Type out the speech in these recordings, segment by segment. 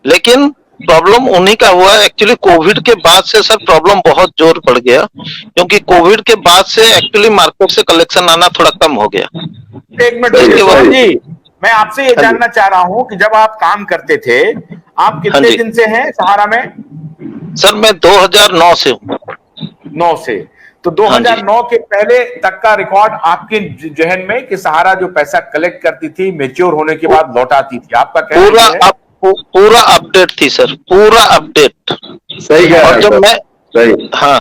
लेकिन प्रॉब्लम उन्हीं का हुआ एक्चुअली कोविड के बाद से सर, प्रॉब्लम बहुत जोर पड़ गया, क्योंकि कोविड के बाद से एक्चुअली मार्केट से कलेक्शन आना थोड़ा कम हो गया। एक मिनट सोहम जी, मैं आपसे ये जानना चाह रहा हूं कि जब आप काम करते थे, आप कितने दिन से हैं सहारा में? सर मैं 2009 से हूँ। 9 से, तो 2009 के पहले तक का रिकॉर्ड आपके जहन में कि सहारा जो पैसा कलेक्ट करती थी मैच्योर होने के बाद लौटाती थी, आपका कहना है? पूरा अपडेट थी सर, पूरा अपडेट। सही कह रहे हैं। और जब मैं हाँ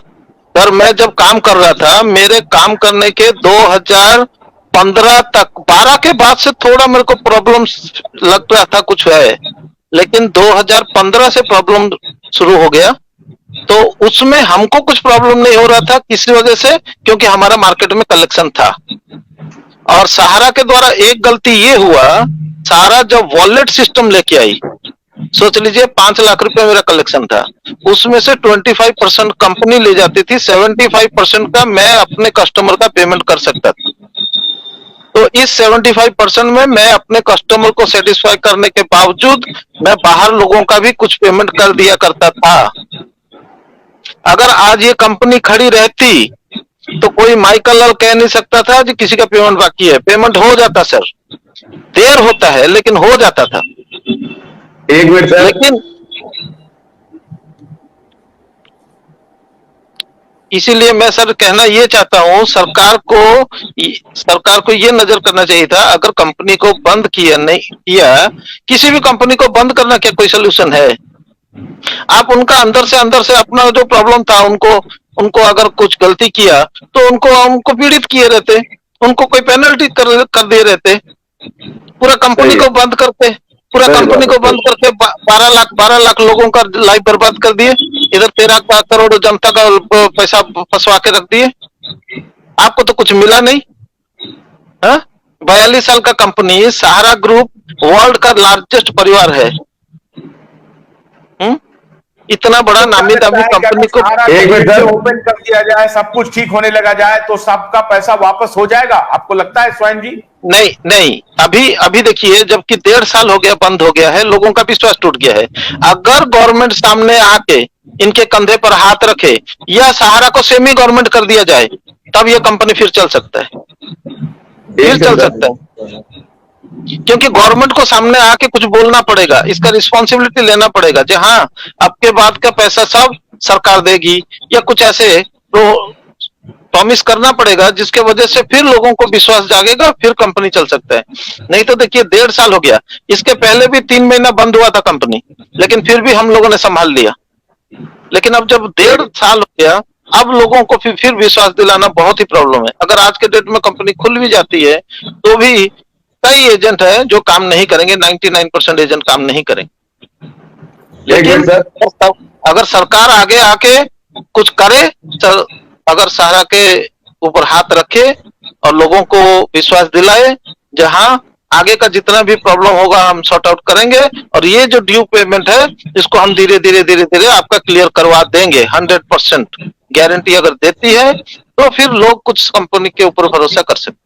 सर, मैं जब काम कर रहा था, मेरे काम करने के 2015 तक, 12 के बाद से थोड़ा मेरे को प्रॉब्लम लग रहा था कुछ है, लेकिन 2015 से प्रॉब्लम शुरू हो गया। तो उसमें हमको कुछ प्रॉब्लम नहीं हो रहा था किसी वजह से, क्योंकि हमारा मार्केट में कलेक्शन था। और सहारा के द्वारा एक गलती ये हुआ, सहारा जब वॉलेट सिस्टम लेके आई, सोच लीजिए 5 लाख रुपए मेरा कलेक्शन था, उसमें से 25% कंपनी ले जाती थी, 75% का मैं अपने कस्टमर का पेमेंट कर सकता था। तो इस 75% में मैं अपने कस्टमर को सेटिस्फाई करने के बावजूद मैं बाहर लोगों का भी कुछ पेमेंट कर दिया करता था। अगर आज ये कंपनी खड़ी रहती तो कोई माइकल कह नहीं सकता था कि किसी का पेमेंट बाकी है। पेमेंट हो जाता सर, देर होता है लेकिन हो जाता था। एक मिनट सर, लेकिन इसीलिए मैं सर कहना ये चाहता हूँ, सरकार को ये नजर करना चाहिए था, अगर कंपनी को बंद किया नहीं किया, किसी भी कंपनी को बंद करना क्या कोई सोल्यूशन है? आप उनका अंदर से अपना जो प्रॉब्लम था, उनको अगर कुछ गलती किया तो उनको पीड़ित किए रहते, उनको कोई पेनल्टी कर दिए रहते। पूरा कंपनी को बंद करते, पूरा कंपनी को बंद करके 12 लाख लोगों का लाइफ बर्बाद कर दिए, इधर 13 करोड़ जनता का पैसा फंसवा के रख दिए। आपको तो कुछ मिला नहीं। 42 साल का कंपनी, सहारा ग्रुप वर्ल्ड का लार्जेस्ट परिवार है। इतना बड़ा नामी दामी कंपनी को एक मिनट सर, ओपन कर दिया जाए, सब कुछ ठीक होने लगा जाए तो सबका पैसा वापस हो जाएगा, आपको लगता है स्वयं जी? नहीं, अभी देखिए, जबकि 1.5 साल हो गया बंद हो गया है, लोगों का विश्वास टूट गया है। अगर गवर्नमेंट सामने आके इनके कंधे पर हाथ रखे या सहारा को सेमी गवर्नमेंट कर दिया जाए, तब ये कंपनी फिर चल सकता है, फिर चल सकता है। क्योंकि गवर्नमेंट को सामने आके कुछ बोलना पड़ेगा, इसका रिस्पॉन्सिबिलिटी लेना पड़ेगा। जी हाँ, आपके बाद का पैसा सब सरकार देगी, या कुछ ऐसे तो प्रॉमिस करना पड़ेगा, जिसके वजह से फिर लोगों को विश्वास जागेगा, फिर कंपनी चल सकता है। नहीं तो देखिए 1.5 साल हो गया, इसके पहले भी 3 महीना बंद हुआ था कंपनी, लेकिन फिर भी हम लोगों ने संभाल लिया। लेकिन अब जब 1.5 साल हो गया, अब लोगों को फिर विश्वास दिलाना बहुत ही प्रॉब्लम है। अगर आज के डेट में कंपनी खुल भी जाती है तो भी कई एजेंट है जो काम नहीं करेंगे, 99% एजेंट काम नहीं करेंगे। लेकिन अगर सरकार आगे आके कुछ करे, अगर सहारा के ऊपर हाथ रखे और लोगों को विश्वास दिलाए, जहां आगे का जितना भी प्रॉब्लम होगा हम सॉर्ट आउट करेंगे, और ये जो ड्यू पेमेंट है इसको हम धीरे धीरे आपका क्लियर करवा देंगे। 100% गारंटी अगर देती है तो फिर लोग कुछ कंपनी के ऊपर भरोसा कर सकते हैं।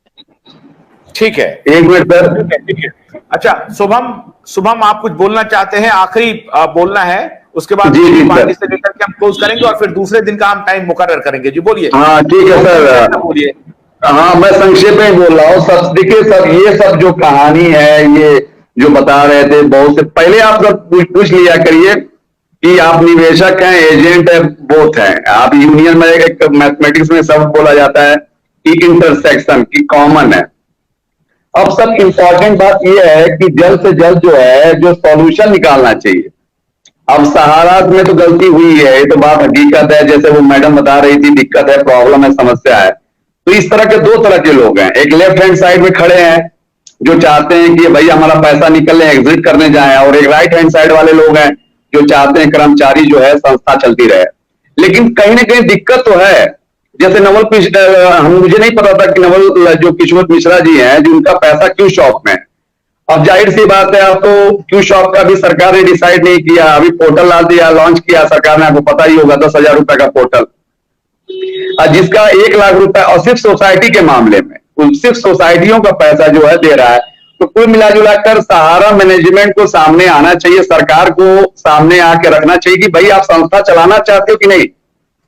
ठीक है, एक मिनट सर। ठीक है। अच्छा शुभम, आप कुछ बोलना चाहते हैं? आखिरी बोलना है, उसके बाद से लेकर के हम क्लोज करेंगे और फिर दूसरे दिन का हम टाइम मुकर्रर करेंगे। जी बोलिए। हाँ ठीक है सर, बोलिए। हाँ मैं संक्षेप में बोल रहा हूँ। सब देखिए सर, ये सब जो कहानी है, ये जो बता रहे थे, बहुत से पहले आप सब पूछ लिया करिए कि आप निवेशक हैं, एजेंट है, बोथ हैं आप। यूनियन में एक मैथमेटिक्स में सब बोला जाता है कि इंटरसेक्शन की कॉमन है। अब सब इंपॉर्टेंट बात यह है कि जल्द से जल्द जो है जो सॉल्यूशन निकालना चाहिए। अब सहारा में तो गलती हुई है, ये तो बात हकीकत है, जैसे वो मैडम बता रही थी, दिक्कत है, प्रॉब्लम है, समस्या है। तो इस तरह के 2 तरह के लोग हैं। एक लेफ्ट हैंड साइड में खड़े हैं जो चाहते हैं कि भाई हमारा पैसा निकलने, एग्जिट करने जाए, और एक राइट हैंड साइड वाले लोग हैं जो चाहते हैं कर्मचारी जो है संस्था चलती रहे। लेकिन कहीं ना कहीं दिक्कत तो है। जैसे मुझे नहीं पता था कि नवल जो किशोर मिश्रा जी हैं, जिनका पैसा क्यू शॉप में। अब जाहिर सी बात है, अब तो क्यू शॉप का भी सरकार ने डिसाइड नहीं किया, अभी पोर्टल ला दिया, लॉन्च किया सरकार ने, आपको पता ही होगा, 10,000 रुपए का पोर्टल, जिसका 1 लाख रुपए, और सिर्फ सोसाइटी के मामले में सिर्फ सोसाइटियों का पैसा जो है दे रहा है। तो कुल मिलाजुला कर सहारा मैनेजमेंट को सामने आना चाहिए, सरकार को सामने आके रखना चाहिए कि भाई आप संस्था चलाना चाहते हो कि नहीं।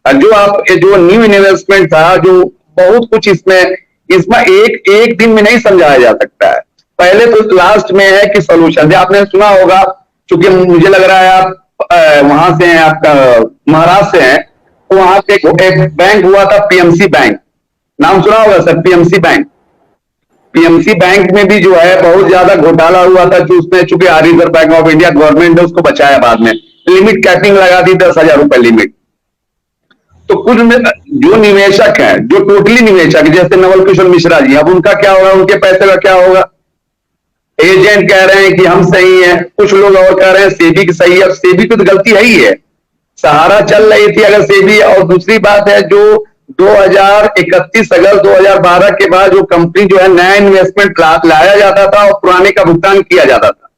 जो न्यू इन्वेस्टमेंट था, जो बहुत कुछ इसमें एक एक दिन में नहीं समझाया जा सकता है। पहले तो लास्ट में है कि सोल्यूशन, आपने सुना होगा, क्योंकि मुझे लग रहा है आप वहां से हैं, आपका महाराष्ट्र से हैं, तो वहां से एक बैंक हुआ था पीएमसी बैंक, नाम सुना होगा sir, PMC bank. PMC bank में भी जो है बहुत ज्यादा घोटाला हुआ था, जो उसमें चूंकि reserve bank of India government ने उसको बचाया, बाद में लिमिट कैपिंग लगा दी 10,000 रुपए लिमिट। तो कुछ जो निवेशक हैं, जो टोटली निवेशक जैसे नवल किशोर मिश्रा जी, अब उनका क्या होगा, उनके पैसे का क्या होगा। एजेंट कह रहे हैं कि हम सही हैं, कुछ लोग और कह रहे हैं सेबी की सही है। अब सेबी की तो गलती है ही है, सहारा चल रही थी अगर सेबी। और दूसरी बात है, जो 31 अगस्त 2012 के बाद जो कंपनी जो है नया इन्वेस्टमेंट लाया जाता था और पुराने का भुगतान किया जाता था,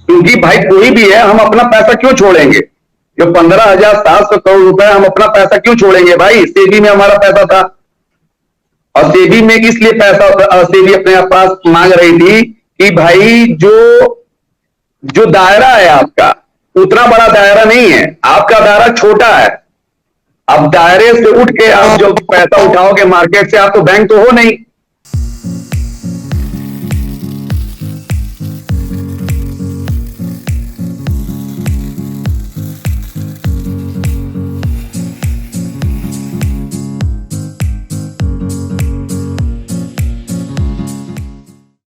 क्योंकि भाई कोई भी है, हम अपना पैसा क्यों छोड़ेंगे। जो 15,700 करोड़ रुपए हम अपना पैसा क्यों छोड़ेंगे भाई। सेबी में हमारा पैसा था, और सेबी में इसलिए पैसा सेबी अपने पास मांग रही थी कि भाई जो दायरा है आपका, उतना बड़ा दायरा नहीं है, आपका दायरा छोटा है। अब दायरे से उठ के आप जो पैसा उठाओगे मार्केट से, आप तो बैंक तो हो नहीं।